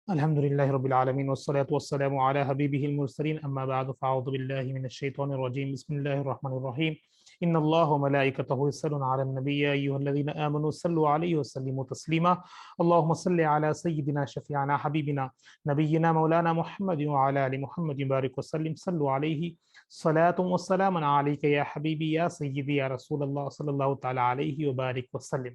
الحمد لله رب العالمين والصلاة والسلام على حبيبه المرسلين أما بعد فأعوذ بالله من الشيطان الرجيم بسم الله الرحمن الرحيم إن الله وملائكته يصلون على النبي يا أيها الذين آمنوا صلوا عليه وسلموا تسليما اللهم صل على سيدنا شفيعنا حبيبنا نبينا مولانا محمد وعلى آل محمد بارك وسلم صلوا عليه صلاة والسلام عليك يا حبيبي يا سيدي يا رسول الله صلى الله تعالى عليه وبارك وسلم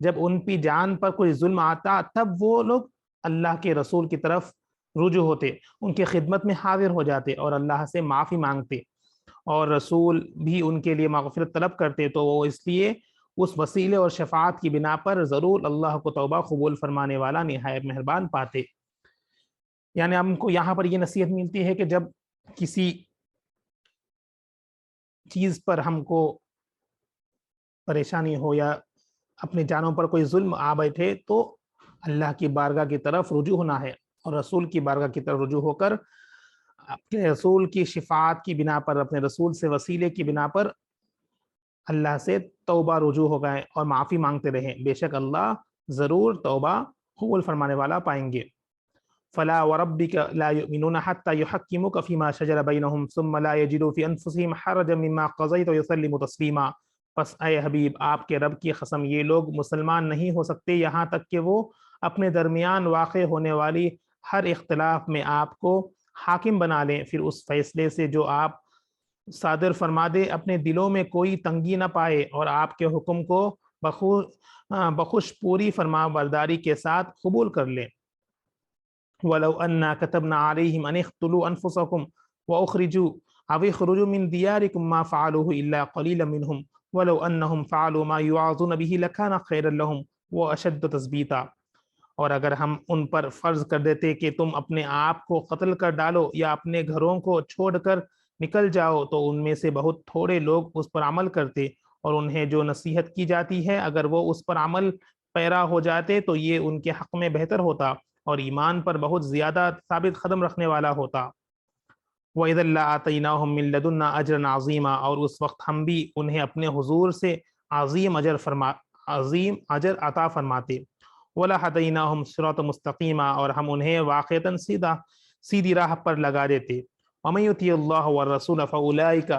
جب ان کی جان پر کوئی ظلم آتا تب وہ لوگ اللہ کے رسول کی طرف رجوع ہوتے، ان کی خدمت میں حاضر ہو جاتے اور اللہ سے معافی مانگتے، اور رسول بھی ان کے لیے مغفرت طلب کرتے، تو وہ اس لیے اس وسیلے اور شفاعت کی بنا پر ضرور اللہ کو توبہ قبول فرمانے والا نہایت مہربان پاتے۔ یعنی ہم کو یہاں پر یہ نصیحت ملتی ہے کہ جب کسی چیز پر ہم کو پریشانی ہو یا اپنے جانوں پر کوئی ظلم آ بیٹھے تو اللہ کی بارگاہ کی طرف رجوع ہونا ہے، اور رسول کی بارگاہ کی طرف رجوع ہو کر اپنے رسول کی شفاعت کی بنا پر، اپنے رسول سے وسیلے کی بنا پر اللہ سے توبہ رجوع ہو گئے اور معافی مانگتے رہیں، بے شک اللہ ضرور توبہ قبول فرمانے والا پائیں گے۔ فلا وربك لا يؤمنون حتى يحكموك فيما شجر بينهم ثم لا يجدوا في انفسهم حرجا مما قضيت ويسلموا تسلیما۔ پس اے حبیب، آپ کے رب کی قسم یہ لوگ مسلمان نہیں ہو سکتے یہاں تک کہ وہ اپنے درمیان واقع ہونے والی ہر اختلاف میں آپ کو حاکم بنا لیں، پھر اس فیصلے سے جو آپ صادر فرما دے اپنے دلوں میں کوئی تنگی نہ پائے، اور آپ کے حکم کو بخوش پوری فرما برداری کے ساتھ قبول کر لیں۔ وَلَوْ أَنَّا كَتَبْنَا عَلَيْهِمْ أَنِ اقْتُلُوا أَنفُسَكُمْ وَأُخْرِجُوا أَوْ اخْرُجُوا مِنْ دِيَارِكُمْ مَا فَعَلُوهُ إِلَّا قَلِيلًا مِنْهُمْ وَلَوْ أَنَّهُمْ فَعَلُوا مَا يُوعَظُونَ بِهِ لَكَانَ خَيْرًا لَهُمْ وَأَشَدَّ تَثْبِيتًا۔ اور اگر ہم ان پر فرض کر دیتے کہ تم اپنے آپ کو قتل کر ڈالو یا اپنے گھروں کو چھوڑ کر نکل جاؤ، تو ان میں سے بہت تھوڑے لوگ اس پر عمل کرتے، اور انہیں جو نصیحت کی جاتی ہے اگر وہ اس پر عمل پیرا ہو جاتے تو یہ ان کے حق میں بہتر ہوتا اور ایمان پر بہت زیادہ ثابت قدم رکھنے والا ہوتا۔ وَإِذًا لَآتَيْنَاهُم مِّن لَّدُنَّا أَجْرًا عَظِيمًا، اور اس وقت ہم بھی انہیں اپنے حضور سے عظیم اجر عطا فرماتے۔ وَلَهَدَيْنَاهُمْ صِرَاطًا مُسْتَقِيمًا، اور ہم انہیں واقعتاً سیدھی راہ پر لگا دیتے۔ وَمَن يُطِعِ اللَّهَ وَالرَّسُولَ فَأُولَٰئِكَ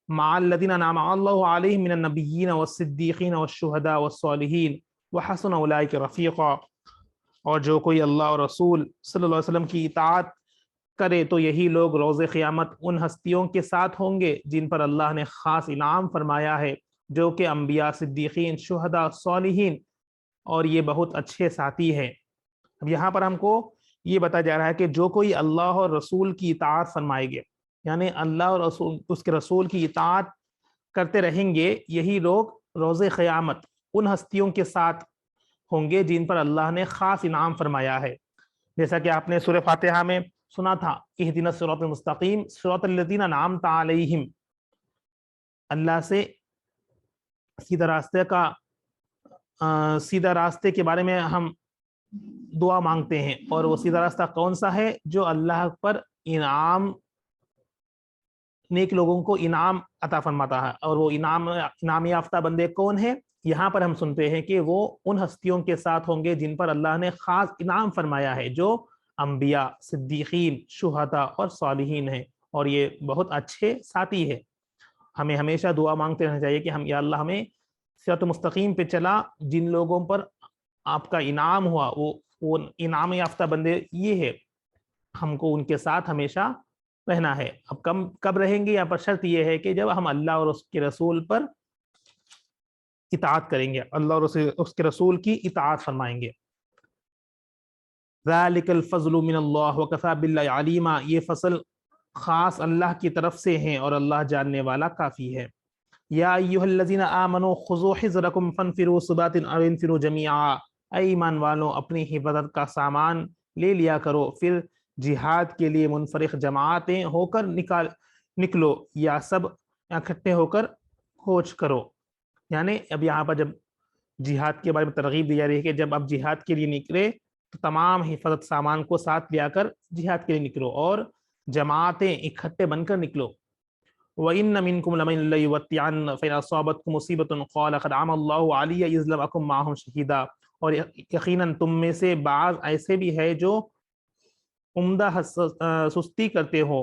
مَعَ الَّذِينَ أَنْعَمَ اللَّهُ عَلَيْهِم مِّنَ النَّبِيِّينَ وَالصِّدِّيقِينَ وَالشُّهَدَاءِ وَالصَّالِحِينَ وَحَسُنَ أُولَٰئِكَ رَفِيقًا۔ اور جو کوئی اللہ اور رسول صلی اللہ علیہ وسلم کی اطاعت کرے تو یہی لوگ روز قیامت ان ہستیوں کے ساتھ ہوں گے جن پر اللہ نے خاص انعام فرمایا ہے، جو کہ انبیاء، صدیقین، شہداء، صالحین، اور یہ بہت اچھے ساتھی ہیں۔ اب یہاں پر ہم کو یہ بتایا جا رہا ہے کہ جو کوئی اللہ اور رسول کی اطاعت فرمائے گے، یعنی اللہ اور رسول اس کے رسول کی اطاعت کرتے رہیں گے، یہی لوگ روز قیامت ان ہستیوں کے ساتھ ہوں گے جن پر اللہ نے خاص انعام فرمایا ہے، جیسا کہ آپ نے سورہ فاتحہ میں سنا تھا، اہدنا الصراط المستقیم صراط الذین انعمت علیہم، اللہ سے سیدھا راستے کے بارے میں ہم دعا مانگتے ہیں، اور وہ سیدھا راستہ کون سا ہے؟ جو اللہ پر نیک لوگوں کو انعام عطا فرماتا ہے، اور وہ انعام یافتہ بندے کون ہیں؟ یہاں پر ہم سنتے ہیں کہ وہ ان ہستیوں کے ساتھ ہوں گے جن پر اللہ نے خاص انعام فرمایا ہے، جو انبیاء، صدیقین، شہداء اور صالحین ہیں، اور یہ بہت اچھے ساتھی ہے۔ ہمیں ہمیشہ دعا مانگتے رہنا چاہیے کہ یا اللہ ہمیں صراط مستقیم پہ چلا، جن لوگوں پر آپ کا انعام ہوا، وہ انعام یافتہ بندے یہ ہے، ہم کو ان کے ساتھ ہمیشہ رہنا ہے۔ اب کب رہیں گے؟ یہاں پر شرط یہ ہے کہ جب ہم اللہ اور اس کے رسول پر اطاعت کریں گے، اللہ اور اس کے رسول کی اطاعت فرمائیں گے۔ ذَلِكَ الْفَضْلُ مِنَ اللَّهِ وَكَفَى بِاللَّهِ عَلِيمًا، یہ فضل خاص اللہ کی طرف سے ہیں اور اللہ جاننے والا کافی ہے۔ یا ایھا الذین آمنوا خذوا حذرکم فانفروا ثبات او انفروا جمیعا، اے ایمان والوں اپنی حفاظت کا سامان لے لیا کرو، پھر جہاد کے لیے منفرد جماعتیں ہو کر نکلو، یا سب اکٹھے ہو کر کوچ کرو۔ یعنی اب یہاں پر جب جہاد کے بارے میں ترغیب دی جا رہی ہے کہ جب آپ جہاد کے لیے نکلے تو تمام حفاظت سامان کو ساتھ لیا کر جہاد کے لیے نکلو، اور جماعتیں اکٹھے بن کر نکلو۔ وَإِنَّ مِنْكُمْ لَمَن لَّيُبَطِّئَنَّ فَإِنْ أَصَابَتْكُم مُّصِيبَةٌ قَالَ قَدْ عَمَ اللَّهُ عَلَيَّ إِذْ لَمْ أَكُن مَّعَهُمْ شَهِيدًا، اور یقیناً تم میں سے بعض ایسے بھی ہے جو عمدہ سستی کرتے ہو،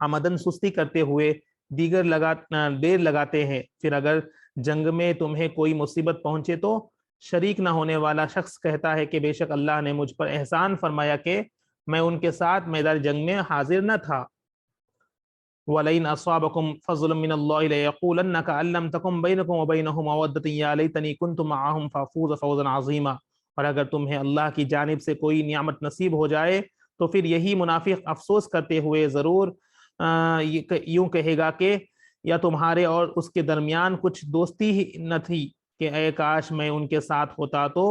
عمدن سستی کرتے ہوئے دیر لگاتے ہیں، پھر اگر جنگ میں تمہیں کوئی مصیبت پہنچے تو شریک نہ ہونے والا شخص کہتا ہے کہ بے شک اللہ نے مجھ پر احسان فرمایا کہ میں ان کے ساتھ میدان جنگ میں حاضر نہ تھا۔ وَلَئِنْ أَصَابَكُمْ فَضْلٌ مِّنَ اللَّهِ لَيَقُولَنَّ كَأَن لَّمْ تَكُن بَيْنَكُمْ وَبَيْنَهُ مَوَدَّةٌ يَا لَيْتَنِي كُنتُ مَعَهُمْ فَأَفُوزَ فَوْزًا عَظِيمًا۔ اور اگر تمہیں اللہ کی جانب سے کوئی نعمت نصیب ہو جائے تو پھر یہی منافق افسوس کرتے ہوئے ضرور یوں کہے گا کہ یا تمہارے اور اس کے درمیان کچھ دوستی ہی نہ تھی کہ اے کاش میں ان کے ساتھ ہوتا تو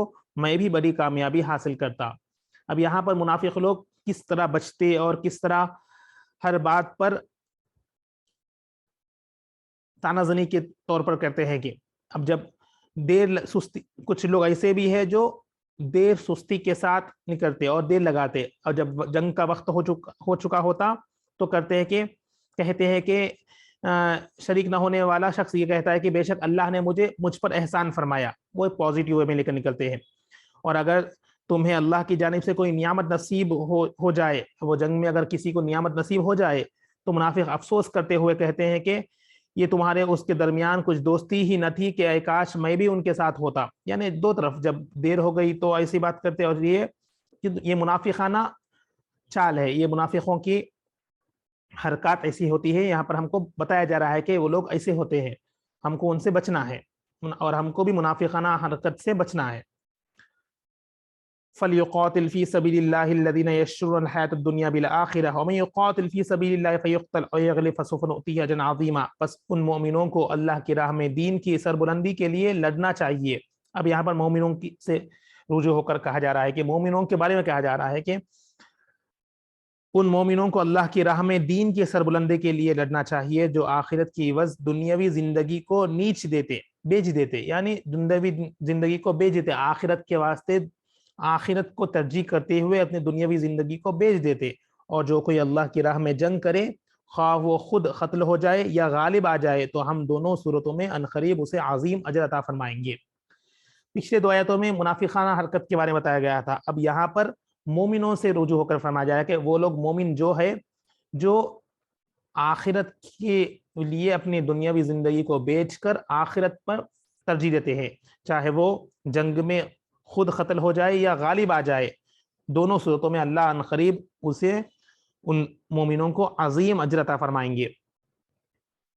میں بھی بڑی کامیابی حاصل کرتا۔ اب یہاں پر منافق لوگ کس طرح بچتے اور کس طرح ہر بات پر تانا زنی کے طور پر کرتے ہیں کہ اب جب دیر سستی، کچھ لوگ ایسے بھی ہیں جو دیر سستی کے ساتھ نکلتے اور دیر لگاتے، اور جب جنگ کا وقت ہو چکا ہوتا تو کرتے ہیں کہ کہتے ہیں کہ شریک نہ ہونے والا شخص یہ کہتا ہے کہ بے شک اللہ نے مجھ پر احسان فرمایا، وہ ایک پازیٹیو وے میں لے کر نکلتے ہیں۔ اور اگر تمہیں اللہ کی جانب سے کوئی نعمت نصیب ہو جائے، وہ جنگ میں اگر کسی کو نعمت نصیب ہو جائے تو منافق افسوس کرتے ہوئے کہتے ہیں کہ یہ تمہارے اس کے درمیان کچھ دوستی ہی نہ تھی کہ اے کاش میں بھی ان کے ساتھ ہوتا۔ یعنی دو طرف جب دیر ہو گئی تو ایسی بات کرتے، اور یہ منافقانہ چال ہے، یہ منافقوں کی حرکات ایسی ہوتی ہے۔ یہاں پر ہم کو بتایا جا رہا ہے کہ وہ لوگ ایسے ہوتے ہیں، ہم کو ان سے بچنا ہے اور ہم کو بھی منافقانہ حرکت سے بچنا ہے۔ فَلْيُقَاتِلْ فِي سَبِيلِ اللَّهِ الَّذِينَ يَشْرُونَ الْحَيَاةَ الدُّنْيَا بِالْآخِرَةِ وَمَن يُقَاتِلْ فِي سَبِيلِ اللَّهِ فَيُقْتَلْ أَوْ يَغْلِبْ فَسَوْفَ نُؤْتِيهِ أَجْرًا عَظِيمًا۔ بس ان مومنوں کو اللہ کی راہ میں دین کی سربلندی کے لیے لڑنا چاہیے۔ اب یہاں پر مومنوں سے رجوع ہو کر کہا جا رہا ہے کہ مومنوں کے بارے میں کہا جا رہا ہے کہ ان مومنوں کو اللہ کی راہ میں دین کی سربلندی کے لیے لڑنا چاہیے جو آخرت کی عوض دنیاوی زندگی کو بیچ دیتے، یعنی دنیاوی زندگی کو بیچ دیتے، آخرت کے واسطے آخرت کو ترجیح کرتے ہوئے اپنی دنیاوی زندگی کو بیچ دیتے۔ اور جو کوئی اللہ کی راہ میں جنگ کرے، خواہ وہ خود قتل ہو جائے یا غالب آ جائے، تو ہم دونوں صورتوں میں عنقریب اسے عظیم اجر عطا فرمائیں گے۔ پچھلے دو آیتوں میں منافقانہ حرکت کے بارے میں بتایا گیا تھا، اب یہاں پر مومنوں سے رجوع ہو کر فرمایا جائے کہ وہ لوگ مومن جو ہے جو آخرت کے لیے اپنی دنیاوی زندگی کو بیچ کر آخرت پر ترجیح دیتے ہیں، چاہے وہ جنگ میں خود قتل ہو جائے یا غالب آ جائے، دونوں صورتوں میں اللہ عنقریب اسے ان مومنوں کو عظیم اجر عطا فرمائیں گے۔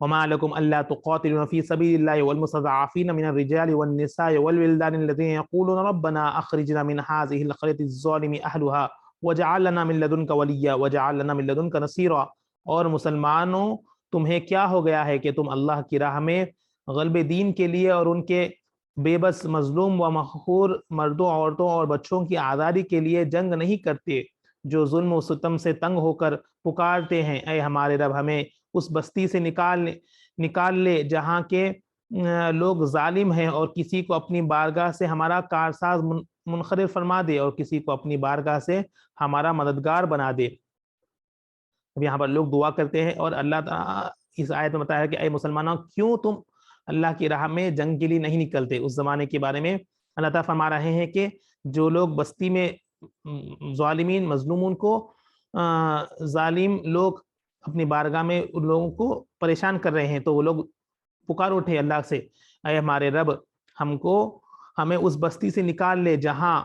وما لكم الا تقاتلون في سبيل الله والمستضعفين من الرجال والنساء والولدان الذين يقولون ربنا اخرجنا من هذه القرية الظالم اهلها واجعل لنا من لدنك وليا واجعل لنا من لدنك نصيرا۔ اور مسلمانوں تمہیں کیا ہو گیا ہے کہ تم اللہ کی راہ میں غلبِ دین کے لیے اور ان کے بے بس مظلوم و مقہور مردوں، عورتوں اور بچوں کی آزادی کے لیے جنگ نہیں کرتے، جو ظلم و ستم سے تنگ ہو کر پکارتے ہیں اے ہمارے رب ہمیں اس بستی سے نکال لے جہاں کے لوگ ظالم ہیں، اور کسی کو اپنی بارگاہ سے ہمارا کارساز منخرط فرما دے اور کسی کو اپنی بارگاہ سے ہمارا مددگار بنا دے۔ اب یہاں پر لوگ دعا کرتے ہیں، اور اللہ تعالیٰ اس آیت میں بتایا کہ اے مسلمانوں کیوں تم اللہ کی راہ میں جنگ کے لیے نہیں نکلتے۔ اس زمانے کے بارے میں اللہ تعالیٰ فرما رہے ہیں کہ جو لوگ بستی میں ظالمین مظلومون کو ظالم لوگ اپنی بارگاہ میں ان لوگوں کو پریشان کر رہے ہیں، تو وہ لوگ پکار اٹھے اللہ سے اے ہمارے رب ہمیں اس بستی سے نکال لے جہاں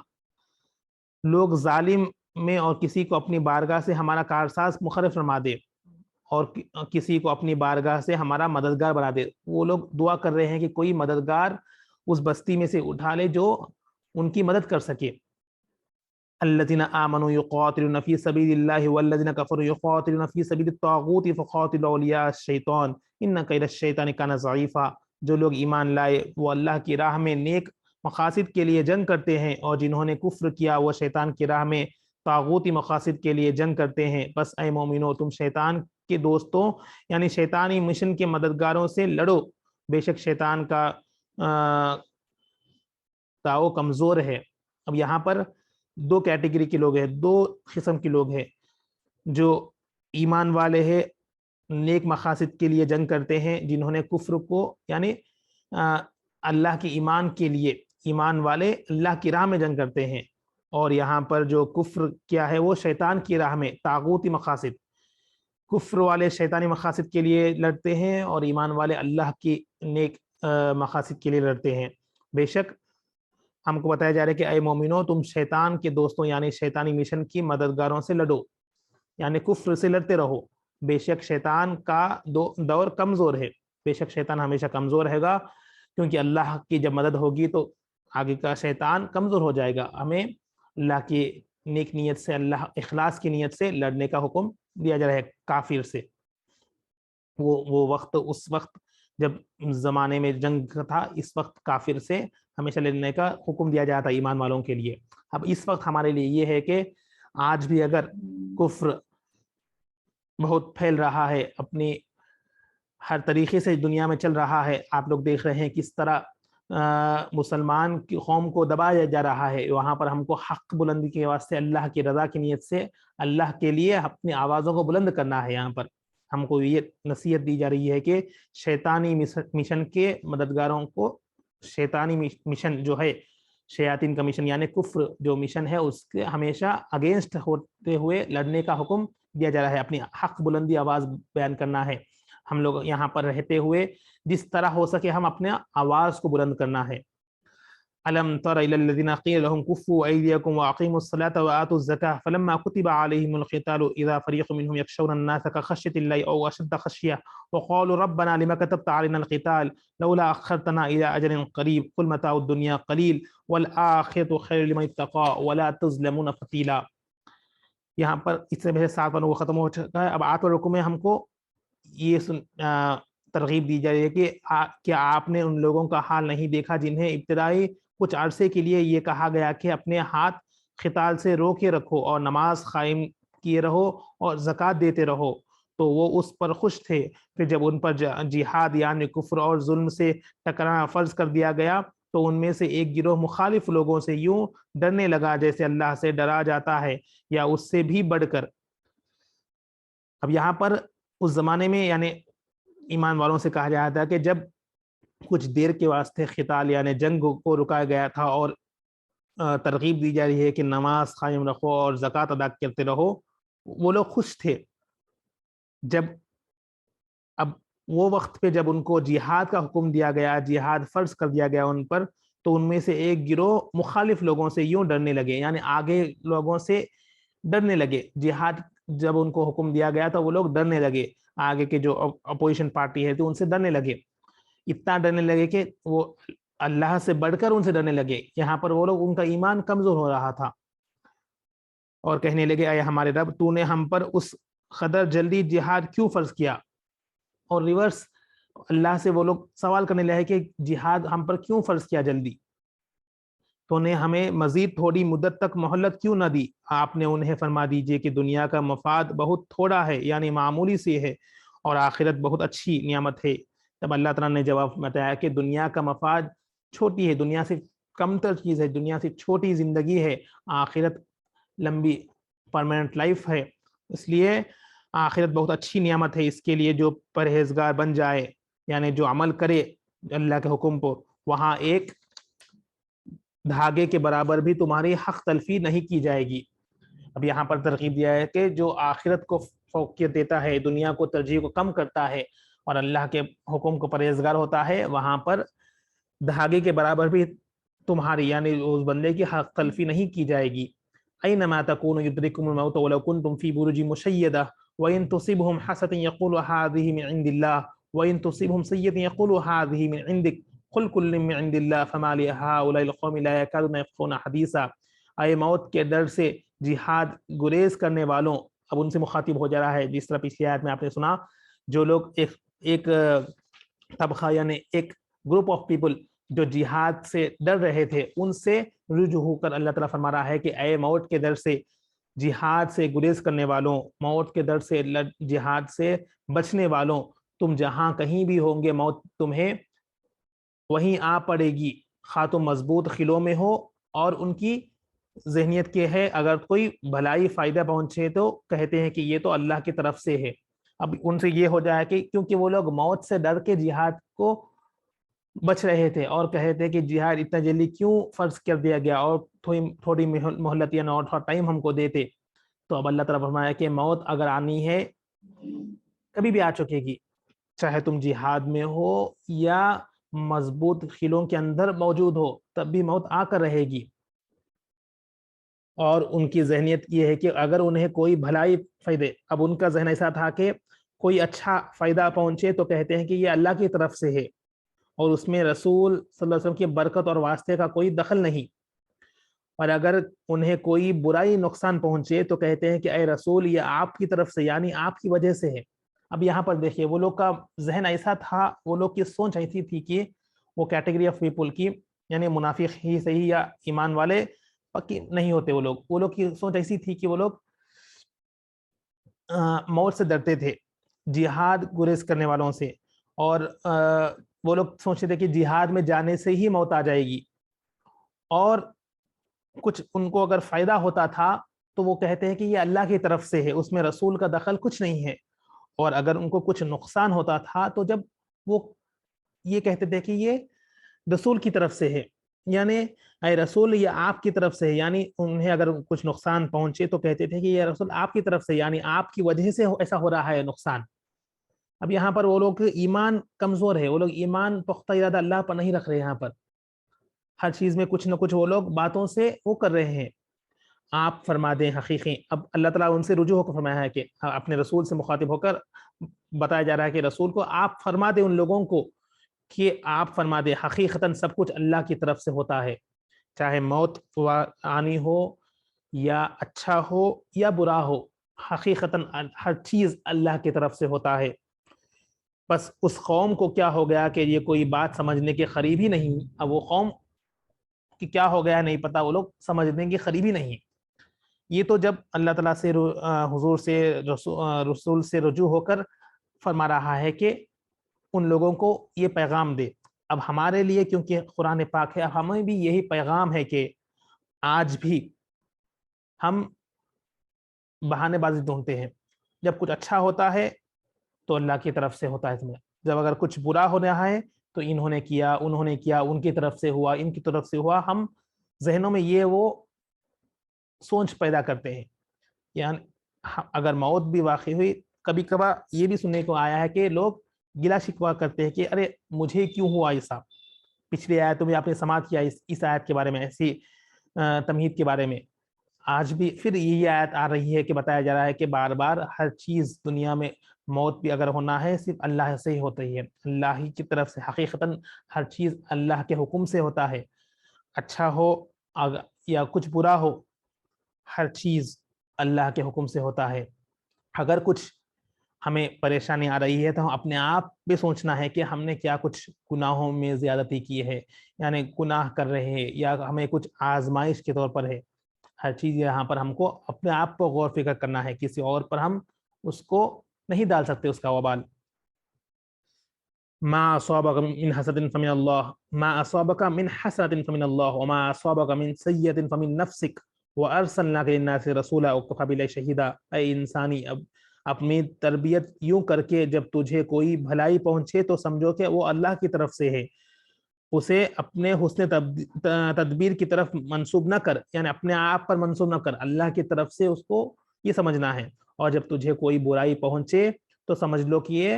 لوگ ظالم میں، اور کسی کو اپنی بارگاہ سے ہمارا کارساز مقرر فرما دے اور کسی کو اپنی بارگاہ سے ہمارا مددگار بنا دے۔ وہ لوگ دعا کر رہے ہیں کہ کوئی مددگار اس بستی میں سے اٹھا لے جو ان کی مدد کر سکے۔ الذين آمنوا يقاتلون في سبيل الله والذين كفروا يقاتلون في سبيل الطاغوت فقاتلوا أولياء الشيطان إن كيد الشيطان كان ضعيفا۔ جو لوگ ایمان لائے وہ اللہ کی راہ میں نیک مقاصد کے لیے جنگ کرتے ہیں، اور جنہوں نے کفر کیا وہ شیطان کی راہ میں طاغوتی مقاصد کے لیے جنگ کرتے ہیں۔ بس اے مومنو تم شیطان کے دوستوں یعنی شیطانی مشن کے مددگاروں سے لڑو، بے شک شیطان کا داؤ کمزور ہے۔ اب یہاں پر دو کیٹیگری کے لوگ ہیں، دو قسم کے لوگ ہیں، جو ایمان والے ہیں نیک مقاصد کے لیے جنگ کرتے ہیں، جنہوں نے کفر کو یعنی اللہ کی ایمان کے لیے، ایمان والے اللہ کی راہ میں جنگ کرتے ہیں، اور یہاں پر جو کفر کیا ہے وہ شیطان کی راہ میں طاغوتی مقاصد، کفر والے شیطانی مقاصد کے لیے لڑتے ہیں اور ایمان والے اللہ کی نیک مقاصد کے لیے لڑتے ہیں۔ بے شک ہم کو بتایا جا رہا ہے کہ اے مومنو تم شیطان کے دوستوں یعنی شیطانی مشن کی مددگاروں سے لڑو، یعنی کفر سے لڑتے رہو، بے شک شیطان کا دور کمزور ہے، بے شک شیطان ہمیشہ کمزور رہے گا، کیونکہ اللہ کی جب مدد ہوگی تو آگے کا شیطان کمزور ہو جائے گا۔ ہمیں اللہ کی نیک نیت سے، اللہ اخلاص کی نیت سے لڑنے کا حکم دیا جا رہا ہے کافر سے۔ وہ وقت، اس وقت جب زمانے میں جنگ تھا، اس وقت کافر سے ہمیشہ لڑنے کا حکم دیا جاتا ہے ایمان والوں کے لیے۔ اب اس وقت ہمارے لیے یہ ہے کہ آج بھی اگر کفر بہت پھیل رہا ہے، اپنی ہر طریقے سے دنیا میں چل رہا ہے، آپ لوگ دیکھ رہے ہیں کس طرح مسلمان کی قوم کو دبایا جا رہا ہے، وہاں پر ہم کو حق بلندی کے واسطے اللہ کی رضا کی نیت سے اللہ کے لیے اپنی آوازوں کو بلند کرنا ہے۔ یہاں پر ہم کو یہ نصیحت دی جا رہی ہے کہ شیطانی مشن کے مددگاروں کو، شیطانی مشن جو ہے، شیاطین کا مشن یعنی کفر جو مشن ہے، اس کے ہمیشہ اگینسٹ ہوتے ہوئے لڑنے کا حکم دیا جا رہا ہے، اپنی حق بلندی آواز بیان کرنا ہے۔ ہم لوگ یہاں پر رہتے ہوئے جس طرح ہو سکے ہم اپنے آواز کو بلند کرنا ہے۔ أَلَمْ تَرَ إِلَى الَّذِينَ قِيلَ لَهُمْ كُفُّوا أَيْدِيَكُمْ وَأَقِيمُوا الصَّلَاةَ وَآتُوا الزَّكَاةَ فَلَمَّا كُتِبَ عَلَيْهِمُ الْقِتَالُ إِذَا فَرِيقٌ مِّنْهُمْ يَخْشَوْنَ النَّاسَ كَخَشْيَةِ اللَّيْلِ أَوْ أَشَدَّ خَشْيَةً وَقَالُوا رَبَّنَا لِمَ كَتَبْتَ عَلَيْنَا الْقِتَالَ لَوْلَا أَخَّرْتَنَا إِلَىٰ أَجَلٍ قَرِيبٍ قُلْ مَتَاعُ الدُّنْيَا قَلِيلٌ وَالْآخِرَةُ خَيْرٌ لِمَنِ اتَّقَىٰ وَلَا تُظْلَمُونَ فَتِيلًا۔ یہاں پر اس سے پہلے 7 وہ ختم ہو چکا ہے۔ اب 8 رکوع میں ہم کو یہ ترغیب دی جا رہی ہے کہ کیا آپ نے ان لوگوں کا حال نہیں دیکھا جنہیں ابتدائی کچھ عرصے کے لیے یہ کہا گیا کہ اپنے ہاتھ قتال سے روکے رکھو اور نماز قائم کیے رہو اور زکوٰۃ دیتے رہو، تو وہ اس پر خوش تھے۔ پھر جب ان پر جہاد یعنی کفر اور ظلم سے ٹکرانا فرض کر دیا گیا تو ان میں سے ایک گروہ مخالف لوگوں سے یوں ڈرنے لگا جیسے اللہ سے ڈرا جاتا ہے یا اس سے بھی بڑھ کر۔ اب یہاں پر اس زمانے میں یعنی ایمان والوں سے کہا جاتا ہے کہ جب کچھ دیر کے واسطے قتال یعنی جنگ کو رکایا گیا تھا اور ترغیب دی جا رہی ہے کہ نماز قائم رکھو اور زکوٰۃ ادا کرتے رہو، وہ لوگ خوش تھے۔ جب اب وہ وقت پہ جب ان کو جہاد کا حکم دیا گیا، جہاد فرض کر دیا گیا ان پر، تو ان میں سے ایک گروہ مخالف لوگوں سے یوں ڈرنے لگے یعنی آگے لوگوں سے ڈرنے لگے۔ جہاد جب ان کو حکم دیا گیا تو وہ لوگ ڈرنے لگے، آگے کے جو اپوزیشن پارٹی ہے تو ان سے ڈرنے لگے، اتنا ڈرنے لگے کہ وہ اللہ سے بڑھ کر ان سے ڈرنے لگے۔ یہاں پر وہ لوگ، ان کا ایمان کمزور ہو رہا تھا اور کہنے لگے اے ہمارے رب، تو نے ہم پر اس قدر جلدی جہاد کیوں فرض کیا؟ اور ریورس اللہ سے وہ لوگ سوال کرنے لگے کہ جہاد ہم پر کیوں فرض کیا جلدی؟ تو نے ہمیں مزید تھوڑی مدت تک مہلت کیوں نہ دی؟ آپ نے انہیں فرما دیجئے کہ دنیا کا مفاد بہت تھوڑا ہے یعنی معمولی سی ہے، اور آخرت بہت اچھی نعمت ہے۔ تب اللہ تعالیٰ نے جواب بتایا کہ دنیا کا مفاد چھوٹی ہے، دنیا صرف کم تر چیز ہے، دنیا صرف چھوٹی زندگی ہے، آخرت لمبی پرماننٹ لائف ہے، اس لیے آخرت بہت اچھی نعمت ہے۔ اس کے لیے جو پرہیزگار بن جائے یعنی جو عمل کرے اللہ کے حکم پر، وہاں ایک دھاگے کے برابر بھی تمہاری حق تلفی نہیں کی جائے گی۔ اب یہاں پر ترغیب دیا ہے کہ جو آخرت کو فوقیت دیتا ہے، دنیا کو ترجیح کو کم کرتا ہے اور اللہ کے حکم کو پرہیزگار ہوتا ہے، وہاں پر دھاگے کے برابر بھی تمہاری یعنی اس بندے کی حق تلفی نہیں کی جائے گی۔ اینما تکونوا یدرککم الموت ولو کنتم فی بروج مشیدہ وان تصبهم حسنۃ یقولوا هذه من عند الله وان تصبهم سیئۃ یقولوا هذه من عندک قل کل من عند اللہ فما لهؤلاء القوم لا يكادون يفقهون حدیثا۔ اے موت کے ڈر سے جہاد گریز کرنے والوں، اب ان سے مخاطب ہو جا رہا ہے، جس طرح پچھلی آیت میں آپ نے سنا، جو لوگ ایک طبقہ یعنی ایک گروپ آف پیپل جو جہاد سے ڈر رہے تھے، ان سے رجوع ہو کر اللہ تعالیٰ فرما رہا ہے کہ اے موت کے ڈر سے جہاد سے گریز کرنے والوں، موت کے ڈر سے جہاد سے بچنے والوں، تم جہاں کہیں بھی ہوں گے موت تمہیں وہیں آ پڑے گی، خواہ تم مضبوط قلعوں میں ہو اور ان کی ذہنیت کے ہے اگر کوئی بھلائی فائدہ پہنچے تو کہتے ہیں کہ یہ تو اللہ کی طرف سے ہے۔ اب ان سے یہ ہو جائے کہ کیونکہ وہ لوگ موت سے ڈر کے جہاد کو بچ رہے تھے اور کہتے تھے کہ جہاد اتنا جلدی کیوں فرض کر دیا گیا اور تھوڑی مہلت یا اور تھوڑا ٹائم ہم کو دیتے، تو اب اللہ تعالیٰ فرمایا کہ موت اگر آنی ہے کبھی بھی آ چکے گی، چاہے تم جہاد میں ہو یا مضبوط قلعوں کے اندر موجود ہو، تب بھی موت آ کر رہے گی۔ اور ان کی ذہنیت یہ ہے کہ اگر انہیں کوئی بھلائی فائدے، اب ان کا ذہن ایسا تھا کہ کوئی اچھا فائدہ پہنچے تو کہتے ہیں کہ یہ اللہ کی طرف سے ہے اور اس میں رسول صلی اللہ علیہ وسلم کی برکت اور واسطے کا کوئی دخل نہیں، اور اگر انہیں کوئی برائی نقصان پہنچے تو کہتے ہیں کہ اے رسول یہ آپ کی طرف سے، یعنی آپ کی وجہ سے ہے۔ اب یہاں پر دیکھیے وہ لوگ کا ذہن ایسا تھا، وہ لوگ کی سوچ ایسی تھی کہ وہ کیٹیگری آف پیپل کی، یعنی منافق ہی صحیح یا ایمان والے پکی نہیں ہوتے، وہ لوگ کی سوچ ایسی تھی کہ وہ لوگ موت سے ڈرتے تھے، جہاد گریز کرنے والوں سے، اور وہ لوگ سوچتے تھے کہ جہاد میں جانے سے ہی موت آ جائے گی، اور کچھ ان کو اگر فائدہ ہوتا تھا تو وہ کہتے ہیں کہ یہ اللہ کی طرف سے ہے، اس میں رسول کا دخل کچھ نہیں ہے، اور اگر ان کو کچھ نقصان ہوتا تھا تو جب وہ یہ کہتے تھے کہ یہ رسول کی طرف سے ہے، یعنی اے رسول یہ آپ کی طرف سے ہے، یعنی انہیں اگر کچھ نقصان پہنچے تو کہتے تھے کہ یہ رسول آپ کی طرف سے، یعنی آپ کی وجہ سے ایسا ہو رہا ہے نقصان۔ اب یہاں پر وہ لوگ ایمان کمزور ہے، وہ لوگ ایمان پختہ ارادہ اللہ پر نہیں رکھ رہے، یہاں پر ہر چیز میں کچھ نہ کچھ وہ لوگ باتوں سے وہ کر رہے ہیں۔ آپ فرما دیں حقیقی، اب اللہ تعالیٰ ان سے رجوع ہو کر فرمایا ہے کہ اپنے رسول سے مخاطب ہو کر بتایا جا رہا ہے کہ رسول کو آپ فرما دیں ان لوگوں کو کہ آپ فرما دیں حقیقتاً سب کچھ اللہ کی طرف سے ہوتا ہے، چاہے موت آنی ہو یا اچھا ہو یا برا ہو، حقیقتاً ہر چیز اللہ کی طرف سے ہوتا ہے۔ بس اس قوم کو کیا ہو گیا کہ یہ کوئی بات سمجھنے کے قریب ہی نہیں، اب وہ قوم کہ کیا ہو گیا نہیں پتا، وہ لوگ سمجھنے کے قریب ہی نہیں۔ یہ تو جب اللہ تعالیٰ سے حضور سے رسول سے رجوع ہو کر فرما رہا ہے کہ ان لوگوں کو یہ پیغام دے۔ اب ہمارے لیے کیونکہ قرآن پاک ہے، اب ہمیں بھی یہی پیغام ہے کہ آج بھی ہم بہانے بازی ڈھونڈتے ہیں، جب کچھ اچھا ہوتا ہے تو اللہ کی طرف سے ہوتا ہے، اس میں جب اگر کچھ برا ہو رہا ہے تو انہوں نے کیا ان کی طرف سے ہوا، ان کی طرف سے ہوا، ہم ذہنوں میں یہ وہ سوچ پیدا کرتے ہیں۔ یعنی اگر موت بھی واقع ہوئی، کبھی کبھار یہ بھی سننے کو آیا ہے کہ لوگ گلا شکوا کرتے ہیں کہ ارے مجھے کیوں ہوا ایسا۔ پچھلی آیتوں میں آپ نے سماعت کیا اس آیت کے بارے میں، ایسی تمہید کے بارے میں، آج بھی پھر یہی آیت آ رہی ہے کہ بتایا جا رہا ہے کہ بار بار ہر چیز دنیا میں موت بھی اگر ہونا ہے صرف اللہ سے ہی ہوتی ہے، اللہ ہی کی طرف سے، حقیقتاً ہر چیز اللہ کے حکم سے ہوتا ہے، اچھا ہو یا کچھ برا ہو، ہر چیز اللہ کے حکم سے ہوتا ہے۔ اگر کچھ ہمیں پریشانی آ رہی ہے تو ہم اپنے آپ بھی سوچنا ہے کہ ہم نے کیا کچھ گناہوں میں زیادتی کی ہے، یعنی گناہ کر رہے ہیں یا ہمیں کچھ آزمائش کے طور پر ہے۔ ہر چیز یہاں پر ہم کو اپنے آپ پر غور فکر کرنا ہے، کسی اور پر ہم اس کو نہیں ڈال سکتے اس کا وبال۔ ما اصابك من حسد فمن الله ما اصابك من حسد فمن الله وما اصابك من سيئة فمن نفسك وارسلناك للناس رسولا وكفى بالله شهيدا۔ اے انسانی، اب اپنی تربیت یوں کر کے جب تجھے کوئی بھلائی پہنچے تو سمجھو کہ وہ اللہ کی طرف سے ہے، اسے اپنے حسن تدبیر کی طرف منسوب نہ کر، یعنی اپنے آپ پر منسوب نہ کر، اللہ کی طرف سے اس کو یہ سمجھنا ہے۔ اور جب تجھے کوئی برائی پہنچے تو سمجھ لو کہ یہ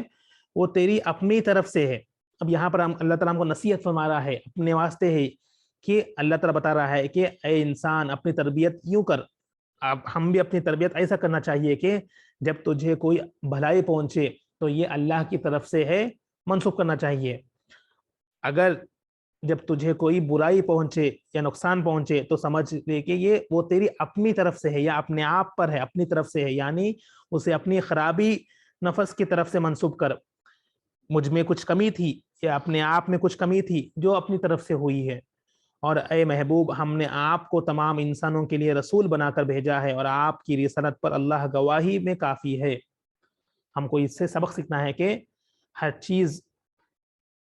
وہ تیری اپنی طرف سے ہے۔ اب یہاں پر اللہ تعالیٰ ہم کو نصیحت فرما رہا ہے، اپنے واسطے ہے، کہ اللہ تعالیٰ بتا رہا ہے کہ اے انسان اپنی تربیت یوں کر۔ اب ہم بھی اپنی تربیت ایسا کرنا چاہیے کہ جب تجھے کوئی بھلائی پہنچے تو یہ اللہ کی طرف سے ہے، منسوب کرنا چاہیے۔ اگر جب تجھے کوئی برائی پہنچے یا نقصان پہنچے تو سمجھ لے کہ یہ وہ تیری اپنی طرف سے ہے یا اپنے آپ پر ہے، اپنی طرف سے ہے، یعنی اسے اپنی خرابی نفس کی طرف سے منسوب کر۔ مجھ میں کچھ کمی تھی یا اپنے آپ میں کچھ کمی تھی جو اپنی طرف سے ہوئی ہے، اور اے محبوب ہم نے آپ کو تمام انسانوں کے لیے رسول بنا کر بھیجا ہے، اور آپ کی رسالت پر اللہ گواہی میں کافی ہے۔ ہم کو اس سے سبق سیکھنا ہے کہ ہر چیز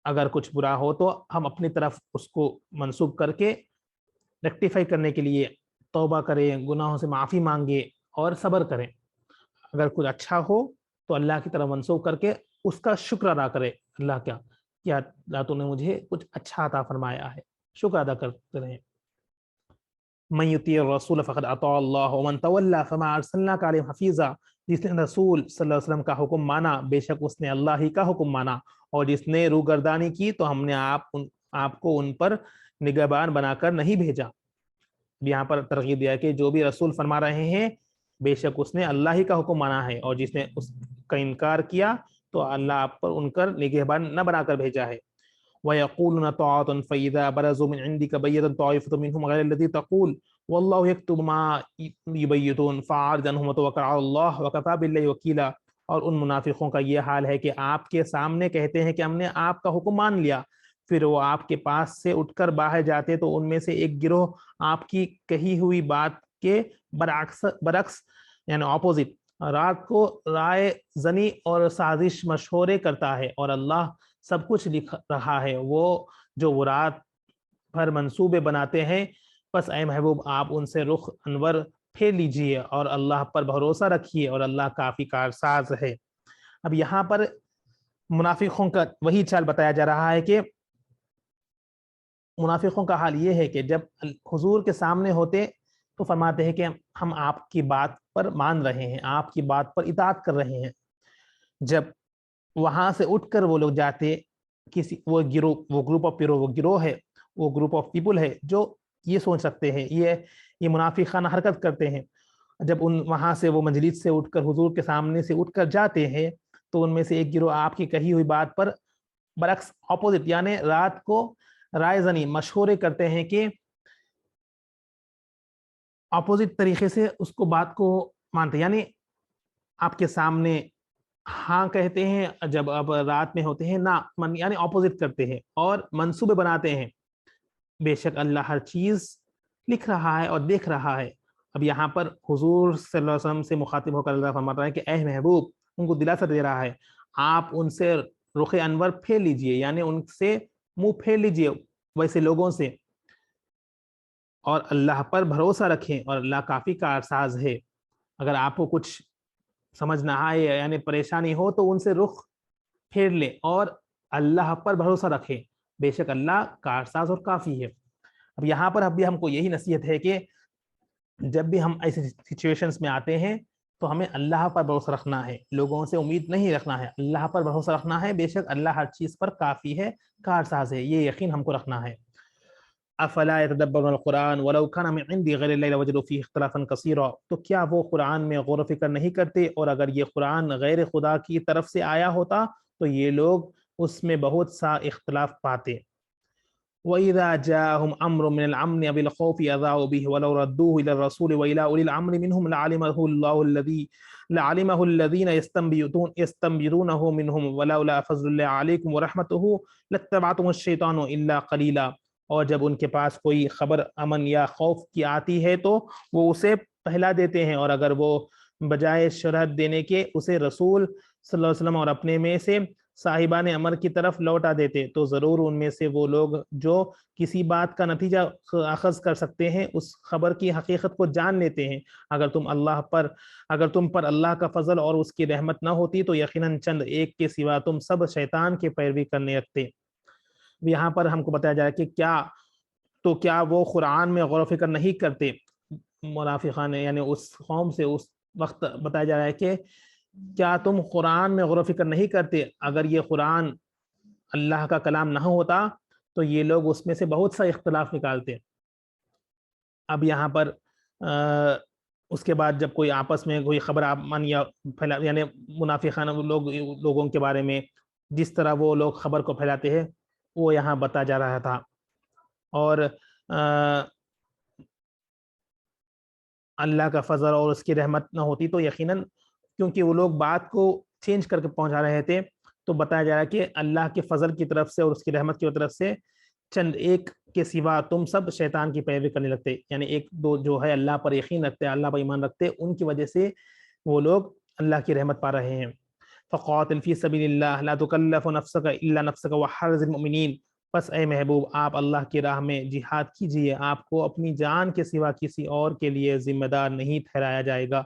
اگر کچھ برا ہو تو ہم اپنی طرف اس کو منسوب کر کے ریکٹیفائی کرنے کے لیے توبہ کریں، گناہوں سے معافی مانگے اور صبر کریں۔ اگر کچھ اچھا ہو تو اللہ کی طرف منسوب کر کے اس کا شکر ادا کرے، اللہ کا کیا اللہ تو نے مجھے کچھ اچھا عطا فرمایا ہے، شکر ادا کرتے رہیں۔ من یطیع الرسول فقد اطاع اللہ ومن تولی فما ارسلناک علیہم حفیظا۔ جس نے رسول صلی اللہ علیہ وسلم کا حکم مانا بے شک اس نے اللہ ہی کا حکم مانا، اور جس نے روگردانی کی تو ہم نے آپ کو ان پر نگہبان بنا کر نہیں بھیجا۔ یہاں پر ترغیب دیا کہ جو بھی رسول فرما رہے ہیں بے شک اس نے اللہ ہی کا حکم مانا ہے، اور جس نے کا انکار کیا تو اللہ آپ پر ان کر نگہبان نہ بنا کر بھیجا ہے۔ وَيَقُولُونَ طَاعَةٌ فَإِذَا بَرَزُوا مِنْ عِنْدِكَ بَيَّتَتْ طَائِفَةٌ مِنْهُمْ غَيْرَ الَّذِي تَقُولُ وَاللَّهُ يَكْتُبُ مَا يُبَيِّتُونَ فَأَعْرِضْ عَنْهُمْ وَتَوَكَّلْ عَلَى اللَّهِ وَكَفَىٰ بِاللَّهِ وَكِيلًا۔ اور ان منافقوں کا یہ حال ہے کہ آپ کے سامنے کہتے ہیں کہ ہم نے آپ کا حکم مان لیا، پھر وہ آپ کے پاس سے اٹھ کر باہر جاتے تو ان میں سے ایک گروہ آپ کی کہی ہوئی بات کے برعکس یعنی اپوزٹ رات کو رائے زنی اور سازش مشورے کرتا ہے، اور اللہ سب کچھ لکھ رہا ہے وہ جو وہ رات بھر منصوبے بناتے ہیں۔ پس اے محبوب آپ ان سے رخ انور پھیر لیجئے اور اللہ پر بھروسہ رکھیے، اور اللہ کافی کارساز ہے۔ اب یہاں پر منافقوں کا وہی چال بتایا جا رہا ہے کہ منافقوں کا حال یہ ہے کہ جب حضور کے سامنے ہوتے تو فرماتے ہیں کہ ہم آپ کی بات پر مان رہے ہیں، آپ کی بات پر اطاعت کر رہے ہیں۔ جب وہاں سے اٹھ کر وہ لوگ جاتے کسی وہ گروپ آف پیپل، وہ گروہ ہے، وہ گروپ آف پیپل ہے جو یہ سوچ سکتے ہیں، یہ منافقانہ حرکت کرتے ہیں، جب وہاں سے وہ مجلس سے اٹھ کر حضور کے سامنے سے اٹھ کر جاتے ہیں تو ان میں سے ایک گروہ آپ کی کہی ہوئی بات پر برعکس اپوزٹ یعنی رات کو رائے زنی مشورے کرتے ہیں کہ اپوزٹ طریقے سے اس کو بات کو مانتے، یعنی آپ کے سامنے ہاں کہتے ہیں، جب اب رات میں ہوتے ہیں نہ یعنی اپوزٹ کرتے ہیں اور منصوبے بناتے ہیں۔ بے شک اللہ ہر چیز لکھ رہا ہے اور دیکھ رہا ہے۔ اب یہاں پر حضور صلی اللہ علیہ وسلم سے مخاطب ہو کر اللہ فرما رہا ہے کہ اے محبوب، ان کو دلاسا دے رہا ہے آپ ان سے رخ انور پھیر لیجئے، یعنی ان سے منہ پھیر لیجئے ویسے لوگوں سے، اور اللہ پر بھروسہ رکھیں، اور اللہ کافی کارساز ہے۔ اگر آپ کو کچھ سمجھ نہ آئے یعنی پریشانی ہو تو ان سے رخ پھیر لیں اور اللہ پر بھروسہ رکھیں، بے شک اللہ کارساز اور کافی ہے۔ اب یہاں پر اب بھی ہم کو یہی نصیحت ہے کہ جب بھی ہم ایسی سچویشنز میں آتے ہیں تو ہمیں اللہ پر بھروسہ رکھنا ہے، لوگوں سے امید نہیں رکھنا ہے، اللہ پر بھروسہ رکھنا ہے، بے شک اللہ ہر چیز پر کافی ہے، کارساز ہے، یہ یقین ہم کو رکھنا ہے۔ افلا يتدبرون القرآن ولو كان من عند غير الله لوجدوا فيه اختلافا كثيرا، تو کیا وہ قرآن میں غور و فکر نہیں کرتے، اور اگر یہ قرآن غیر خدا کی طرف سے آیا ہوتا تو یہ لوگ اس میں بہت سا اختلاف پاتے۔ وَإِذَا جَاءَهُمْ أَمْرٌ مِّنَ الْأَمْنِ أَوِ الْخَوْفِ أَذَاعُوا بِهِ وَلَوْ رَدُّوهُ إِلَى الرَّسُولِ وَإِلَى أُولِي الْأَمْرِ مِنْهُمْ لَعَلِمَهُ الَّذِينَ يَسْتَنبِطُونَهُ مِنْهُمْ وَلَوْلَا فَضْلُ اللَّهِ عَلَيْكُمْ وَرَحْمَتُهُ لَاتَّبَعْتُمُ الشَّيْطَانَ إِلَّا قَلِيلًا۔ اور جب ان کے پاس کوئی خبر امن یا خوف کی آتی ہے تو وہ اسے پہلا دیتے ہیں، اور اگر وہ بجائے شرح دینے کے اسے رسول صلی اللہ علیہ وسلم اور اپنے میں سے صاحبان امر کی طرف لوٹا دیتے تو ضرور ان میں سے وہ لوگ جو کسی بات کا نتیجہ اخذ کر سکتے ہیں اس خبر کی حقیقت کو جان لیتے ہیں۔ اگر تم پر اللہ کا فضل اور اس کی رحمت نہ ہوتی تو یقیناً چند ایک کے سوا تم سب شیطان کے پیروی کرنے لگتے۔ یہاں پر ہم کو بتایا جائے کہ کیا وہ قرآن میں غور و فکر نہیں کرتے، منافقان یعنی اس قوم سے اس وقت بتایا جا رہا ہے کہ کیا تم قرآن میں غور و فکر نہیں کرتے، اگر یہ قرآن اللہ کا کلام نہ ہوتا تو یہ لوگ اس میں سے بہت سا اختلاف نکالتے۔ اب یہاں پر اس کے بعد جب کوئی آپس میں کوئی خبر یا پھیلا یعنی منافقان لوگوں کے بارے میں جس طرح وہ لوگ خبر کو پھیلاتے ہیں وہ یہاں بتا جا رہا تھا، اور اللہ کا فضل اور اس کی رحمت نہ ہوتی تو یقیناً کیونکہ وہ لوگ بات کو چینج کر کے پہنچا رہے تھے تو بتایا جا رہا ہے کہ اللہ کے فضل کی طرف سے اور اس کی رحمت کی طرف سے چند ایک کے سوا تم سب شیطان کی پیروی کرنے لگتے، یعنی ایک دو جو ہے اللہ پر یقین رکھتے، اللہ پر ایمان رکھتے، ان کی وجہ سے وہ لوگ اللہ کی رحمت پا رہے ہیں۔ فقاتل فی سبیل اللہ لا تکلف نفسک الا نفسک وحرض المؤمنین، پس اے محبوب آپ اللہ کی راہ میں جہاد کیجئے، آپ کو اپنی جان کے سوا کسی اور کے لیے ذمہ دار نہیں ٹھہرایا جائے گا،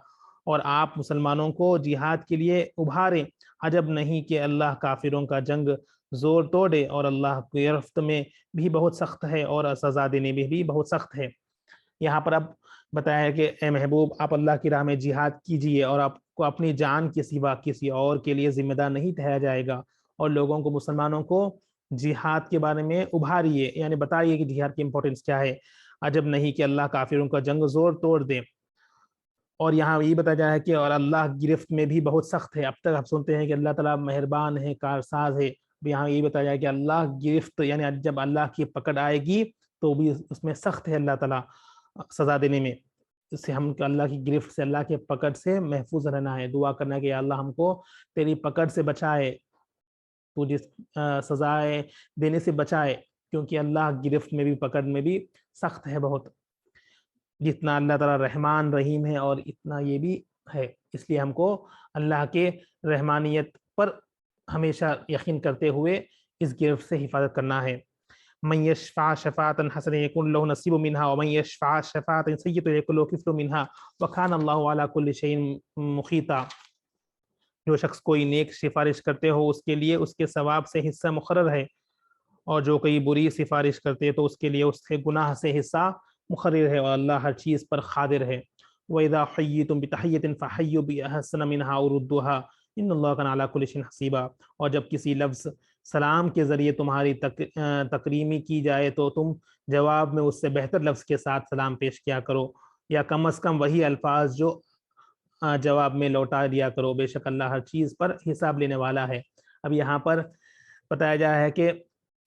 اور آپ مسلمانوں کو جہاد کے لیے ابھاریں۔ عجب نہیں کہ اللہ کافروں کا جنگ زور توڑے، اور اللہ کی گرفت میں بھی بہت سخت ہے اور سزا دینے میں بھی بہت سخت ہے۔ یہاں پر اب بتایا ہے کہ اے محبوب آپ اللہ کی راہ میں جہاد کیجئے، اور آپ کو اپنی جان کے سوا کسی اور کے لیے ذمہ دار نہیں ٹھہرایا جائے گا، اور لوگوں کو مسلمانوں کو جہاد کے بارے میں ابھاریے، یعنی بتائیے کہ جہاد کی امپورٹنس کیا ہے۔ عجب نہیں کہ اللہ کافروں کا جنگ زور توڑ دے۔ اور یہاں یہ بتایا جائے کہ اور اللہ گرفت میں بھی بہت سخت ہے. اب تک ہم سنتے ہیں کہ اللہ تعالیٰ مہربان ہے، کارساز ہے. یہاں یہ بتایا جائے کہ اللہ گرفت یعنی جب اللہ کی پکڑ آئے گی تو بھی اس میں سخت ہے اللہ تعالیٰ سزا دینے میں. اس سے ہم اللہ کی گرفت سے، اللہ کے پکڑ سے محفوظ رہنا ہے. دعا کرنا ہے کہ یا اللہ ہم کو تیری پکڑ سے بچائے، تو جس سزائے دینے سے بچائے، کیونکہ اللہ گرفت میں بھی پکڑ میں بھی سخت ہے بہت. جتنا اللہ تعالیٰ رحمان رحیم ہے اور اتنا یہ بھی ہے. اس لیے ہم کو اللہ کے رحمانیت پر ہمیشہ یقین کرتے ہوئے اس گرفت سے حفاظت کرنا ہے. من یشفع شفاعة حسنة یکن له نصیب منها ومن یشفع شفاعة سیئة یکن له کفل منها وکان اللہ علی کل شیء محیطا. جو شخص کوئی نیک سفارش کرتے ہو اس کے لیے اس کے ثواب سے حصہ مقرر ہے، اور جو کوئی بری سفارش کرتے تو اس کے لیے اس کے گناہ سے حصہ مقرر ہے، اور اللہ ہر چیز پر قادر ہے. وَإِذَا حَيِّيتُم بِتَحِيَّةٍ فَحَيُّوا بِأَحْسَنَ مِنْهَا أَوْ رُدُّوهَا إِنَّ اللَّهَ كَانَ عَلَىٰ كُلِّ شَيْءٍ حَسِيبًا. اور جب کسی لفظ سلام کے ذریعے تمہاری تکریمی کی جائے تو تم جواب میں اس سے بہتر لفظ کے ساتھ سلام پیش کیا کرو، یا کم از کم وہی الفاظ جو جواب میں لوٹا دیا کرو. بے شک اللہ ہر چیز پر حساب لینے والا ہے. اب یہاں پر بتایا جا ہے کہ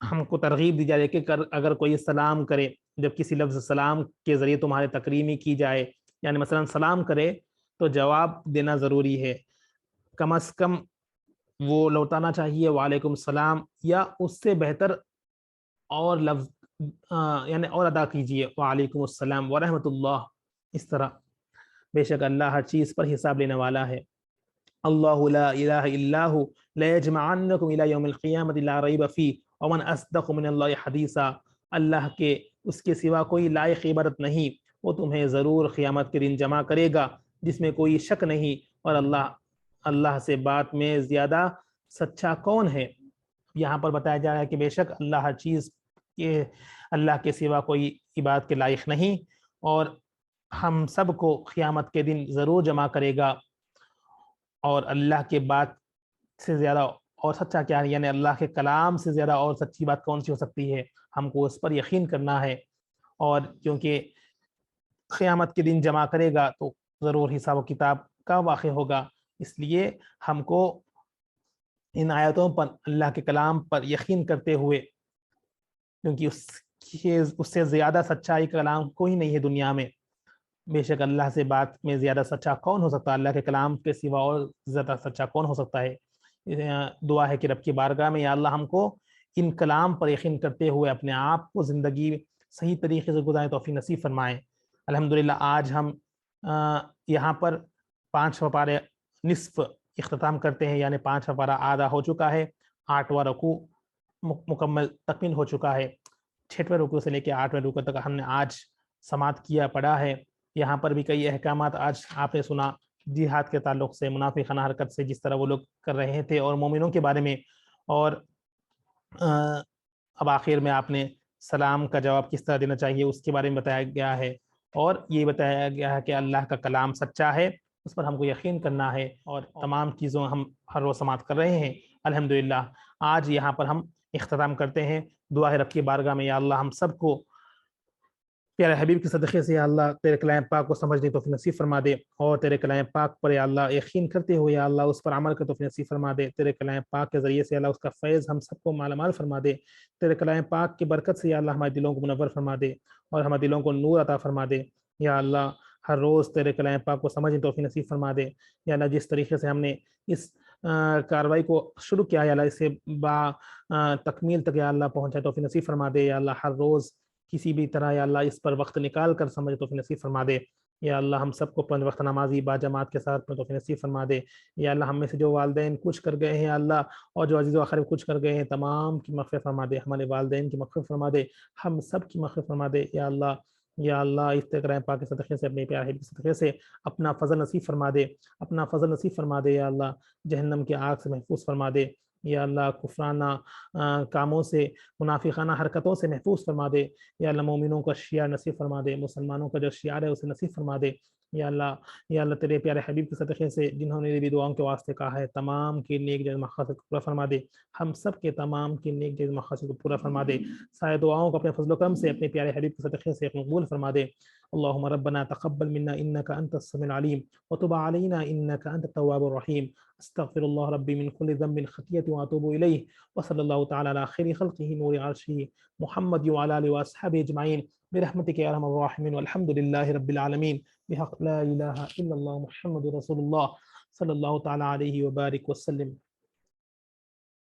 ہم کو ترغیب دی جائے کہ اگر کوئی سلام کرے، جب کسی لفظ سلام کے ذریعے تمہارے تکریمی کی جائے، یعنی مثلا سلام کرے تو جواب دینا ضروری ہے. کم از کم وہ لوٹانا چاہیے وعلیکم السلام، یا اس سے بہتر اور لفظ یعنی اور ادا کیجیے وعلیکم السلام ورحمۃ اللہ. اس طرح بے شک اللہ ہر چیز پر حساب لینے والا ہے. اللہ لا الہ الا ہو لیجمعنکم الی یوم القیامۃ لا ریب فیہ ومن اصدق من اللہ حدیثا. اللہ کے اس کے سوا کوئی لائق عبادت نہیں، وہ تمہیں ضرور قیامت کے دن جمع کرے گا جس میں کوئی شک نہیں، اور اللہ سے بات میں زیادہ سچا کون ہے. یہاں پر بتایا جا رہا ہے کہ بے شک اللہ ہر چیز کے اللہ کے سوا کوئی عبادت کے لائق نہیں، اور ہم سب کو قیامت کے دن ضرور جمع کرے گا. اور اللہ کے بات سے زیادہ اور سچا کیا ہے، یعنی اللہ کے کلام سے زیادہ اور سچی بات کون سی ہو سکتی ہے. ہم کو اس پر یقین کرنا ہے، اور کیونکہ قیامت کے دن جمع کرے گا تو ضرور حساب و کتاب کا واقع ہوگا. اس لیے ہم کو ان آیتوں پر اللہ کے کلام پر یقین کرتے ہوئے، کیونکہ اس سے زیادہ سچائی کا کلام کوئی نہیں ہے دنیا میں. بے شک اللہ سے بات میں زیادہ سچا کون ہو سکتا ہے، اللہ کے کلام کے سوا اور زیادہ سچا کون ہو سکتا ہے. دعا ہے کہ رب کی بارگاہ میں یا اللہ ہم کو ان کلام پر یقین کرتے ہوئے اپنے آپ کو زندگی صحیح طریقے سے گزارنے توفیق نصیب فرمائیں. الحمدللہ آج ہم یہاں پر 5 پارے نصف اختتام کرتے ہیں، یعنی 5 پارہ آدھا ہو چکا ہے، 8واں رکوع مکمل تکمیل ہو چکا ہے. 6ویں رکوع سے لے کے 8ویں رکوع تک ہم نے آج سماعت کیا پڑھا ہے. یہاں پر بھی کئی احکامات آج آپ نے سنا جہاد کے تعلق سے، منافقانہ حرکت سے جس طرح وہ لوگ کر رہے تھے، اور مومنوں کے بارے میں، اور اب آخر میں آپ نے سلام کا جواب کس طرح دینا چاہیے اس کے بارے میں بتایا گیا ہے، اور یہ بتایا گیا ہے کہ اللہ کا کلام سچا ہے، اس پر ہم کو یقین کرنا ہے، اور تمام چیزوں ہم ہر روز سماعت کر رہے ہیں. الحمدللہ آج یہاں پر ہم اختتام کرتے ہیں. دعا ہے رب کی بارگاہ میں یا اللہ ہم سب کو پیارے حبیب کے صدقے سے یا اللہ تیرے کلام پاک کو سمجھنے توفیق نصیب فرما دے، اور تیرے کلام پاک پر یا اللہ یقین کرتے ہوئے یا اللہ اس پر عمل کا توفیق نصیب فرما دے. تیرے کلام پاک کے ذریعے سے یا اللہ اس کا فیض ہم سب کو مالا مال فرما دے. تیرے کلام پاک کی برکت سے یا اللہ ہمارے دلوں کو منور فرما دے، اور ہمارے دلوں کو نور عطا فرما دے. یا اللہ ہر روز تیرے کلام پاک کو سمجھنے توفیق نصیب فرما دے. یا اللہ جس طریقے سے ہم نے اس کاروائی کو شروع کیا یا اللہ اسے تکمیل تک یا اللہ پہنچائے توفیق نصیب فرما دے. یا اللہ ہر روز کسی بھی طرح یا اللہ اس پر وقت نکال کر سمجھ توفیق نصیب فرما دے. یا اللہ ہم سب کو 5 وقت نمازی با جماعت کے ساتھ توفیق نصیب فرما دے. یا اللہ ہم میں سے جو والدین کچھ کر گئے ہیں یا اللہ، اور جو عزیز و اقارب کچھ کر گئے ہیں، تمام کی مغفرت فرما دے. ہمارے والدین کی مغفرت فرما دے، ہم سب کی مغفرت فرما دے. یا اللہ اس کلام پاک کے صدقے سے، اپنے پیارے کے صدقے سے اپنا فضل نصیب فرما دے، اپنا فضل نصیب فرما دے. یا اللہ جہنم کی آگ سے محفوظ فرما دے. یا اللہ کفرانہ کاموں سے، منافقانہ حرکتوں سے محفوظ فرما دے. یا اللہ مومنوں کا شعار نصیب فرما دے، مسلمانوں کا جو شعار ہے اسے نصیب فرما دے. یا اللہ تیرے پیارے حبیب کے صدقے سے جنہوں نے بھی دعاؤں کے واسطے کہا ہے، تمام کی نیک جائز مقاصد کو پورا فرما دے. ہم سب کے تمام کی نیک جائز مقاصد کو پورا فرما دے. سارے دعاؤں کو اپنے فضل و کرم سے اپنے پیارے حبیب کے صدقے سے قبول فرما دے. اللهم ربنا تقبل منا إنك أنت السميع العليم وتب علينا إنك أنت التواب الرحيم. استغفر الله ربي من كل ذنب خطيئة وأتوب إليه. وصلى الله تعالى على خير خلقه نور عرشه محمد وعلى آله وأصحابه أجمعين برحمتك يا أرحم الراحمين والحمد لله رب العالمين بحق لا إله إلا الله محمد رسول الله صلى الله تعالى عليه وبارك وسلم.